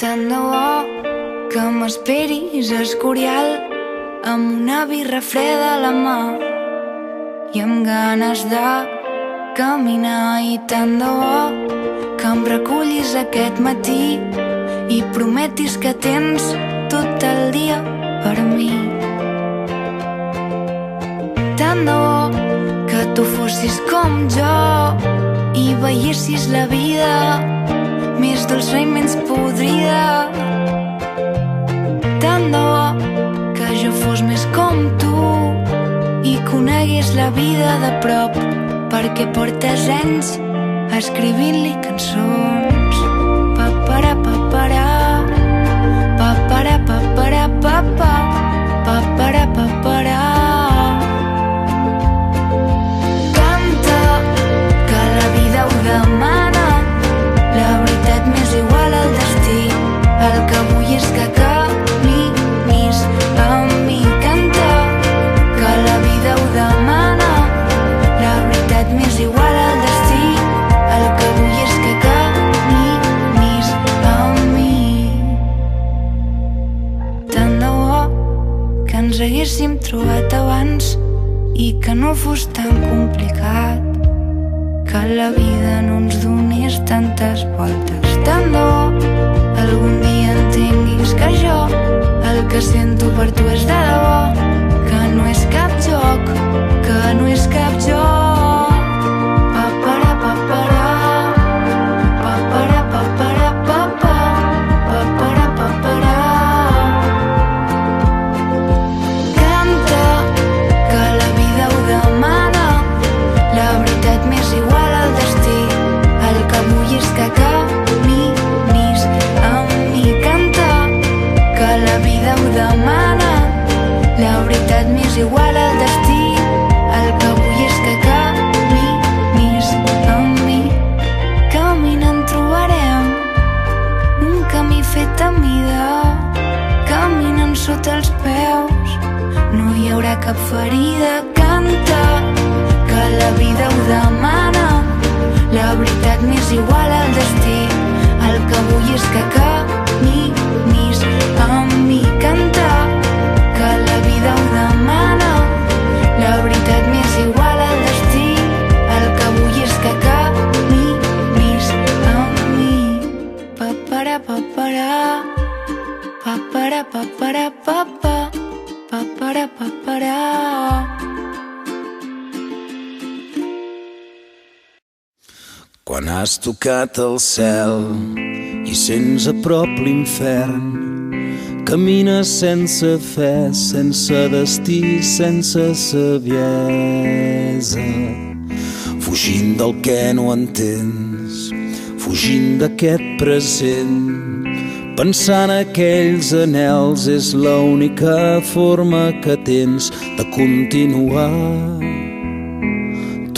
Tant de bo que m'esperis a Escorial amb una birra freda a la mà i amb ganes de caminar. I tant de bo que em recullis aquest matí i prometis que tens tot el dia per mi. Tant de bo que tu fossis com jo i veiessis la vida més dolça i menys podrida. Tant de bo que jo fos més com tu i conegués la vida de prop, perquè portes anys escrivint-li cançons. Papara, papara, papara, papara, papa, papara, papara. Canta, que la vida ho demana. La veritat m'és igual al destí. El que vull és que caminis amb mi. Canta, que la vida ho demana. La veritat m'és igual al destí. El que vull és que caminis amb mi. Tant de bo que ens haguéssim trobat abans i que no fos tan complicat, que la vida no ens donés tantes voltes. Tant de bo algun dia entenguis que jo el que sento per tu és de debò, que no és cap joc, que no és cap joc. Papara, papara, papara, papara, papa, papara, papara. Canta, que la vida ho demana. La veritat m'és igual al destí. El que vull és que caminis amb mi. Canta, que la vida ho demana. La veritat m'és igual al destí. El que vull és que caminis amb mi. Caminant trobarem un camí fet a mida. Caminant sota els peus no hi haurà cap ferida. Canta, que la vida ho demana. La veritat m'és igual al destí. El que vull és que caminis amb mi. Canta, que la vida ho demana. La veritat m'és igual al destí. El que vull és que caminis amb mi. Papara, papara, papara, papara, papa, papara, papara. Quan has tocat el cel i sents a prop l'infern, camines sense fe, sense destí, sense saviesa, fugint del que no entens, fugint d'aquest present, pensant aquells anhels és l'única forma que tens de continuar.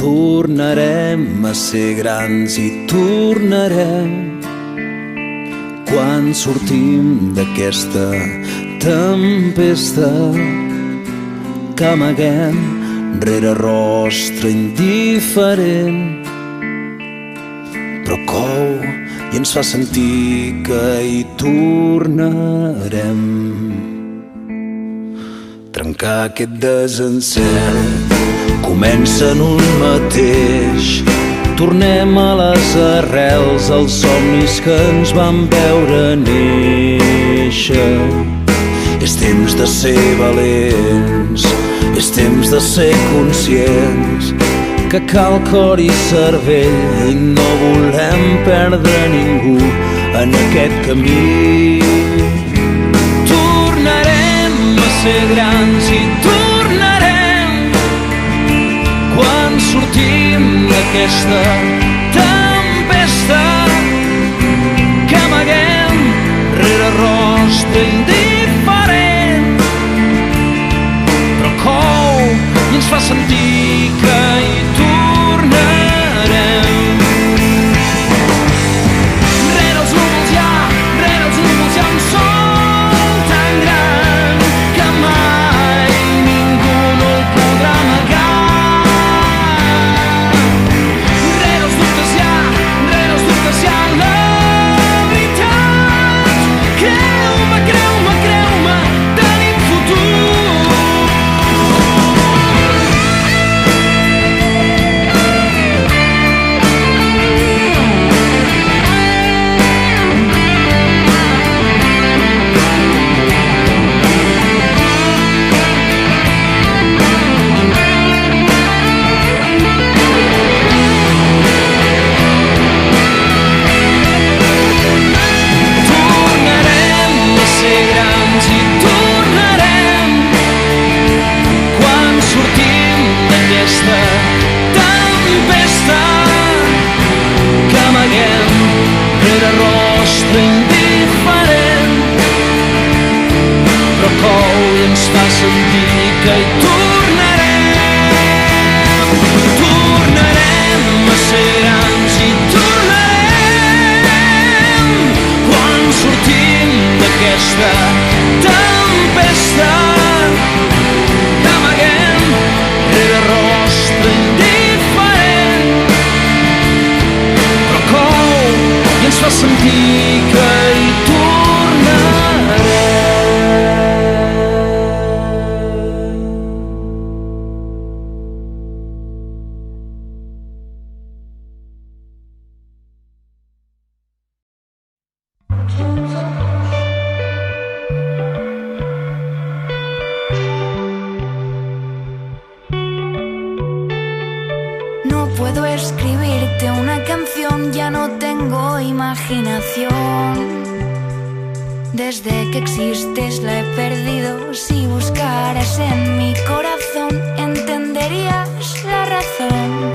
Tornarem a ser grans i tornarem quan sortim d'aquesta tempesta que amaguem rere rostre indiferent, però cou i ens fa sentir que hi tornarem. Trencar aquest desencert comença en un mateix. Tornem a les arrels, als somnis que ens van veure néixer. És temps de ser valents, és temps de ser conscients que cal cor i cervell i no volem perdre ningú en aquest camí. Tornarem a ser grans i tornarem quan sortim d'aquesta tempesta que amaguem rere rostre indiferent, però cou i ens fa sentir que hi tornarem. Rere els núvols hi ha un sol tan gran que mai ningú no el podrà amagar. Rere els dubtes hi ha la veritat. sentir que hi tornarem a ser grans i tornarem quan sortim d'aquesta tempesta que amaguem rere rostre indiferent, però cou i ens fa sentir que hi tornarem. No puedo escribirte una canción, ya no tengo imaginación. Desde que existes la he perdido. Si buscaras en mi corazón, entenderías la razón.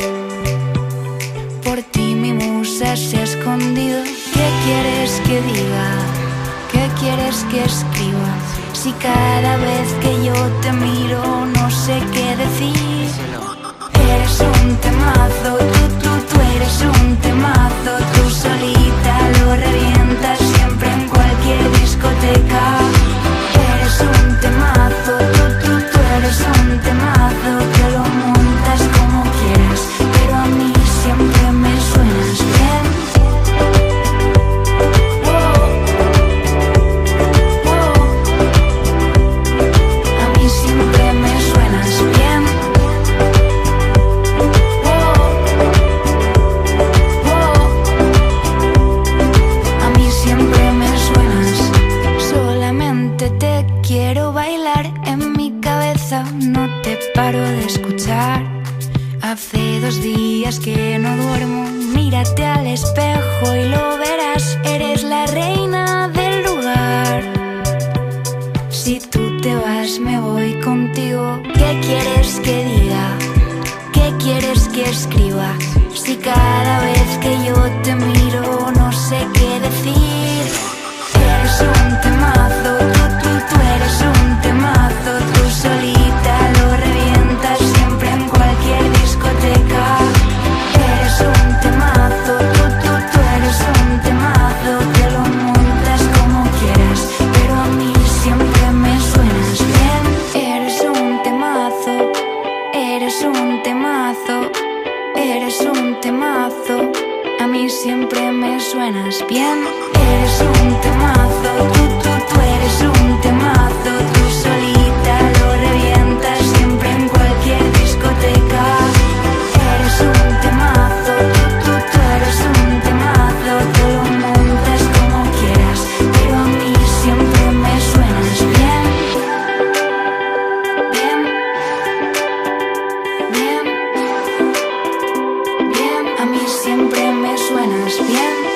Por ti mi musa se ha escondido. ¿Qué quieres que diga? ¿Qué quieres que escriba? Si cada vez que yo te miro no sé qué decir. Eres un temazo, tú eres un temazo. Tú solita lo revientas siempre en cualquier discoteca. Eres un temazo, tú eres un temazo. Que lo montas como quieras, pero a mí siempre me suenas bien. A mí siempre me suenas bien. A mí siempre me suenas. Solamente te quiero bailar en mi cabeza, no te paro de escuchar. Hace 2 días que no duermo. Mírate al espejo y lo verás. Eres la reina del lugar. Si tú te vas me voy contigo. ¿Qué quieres que diga? ¿Qué quieres que escriba? Si cada vez que yo te miro no sé qué decir. Eres un temazo, tú eres un temazo. Tú solita lo revientas siempre en cualquier discoteca. Eres un temazo, tú eres un temazo. Que lo montas como quieras, pero a mí siempre me suenas bien. Eres un temazo, eres un temazo. Eres un temazo, a mí siempre me suenas bien. Eres un temazo, tú eres un temazo. Tú solita lo revientas siempre en cualquier discoteca. Eres un temazo, tú eres un temazo. Te lo montas como quieras, pero a mí siempre me suenas bien. Bien, bien. A mí siempre me suenas bien.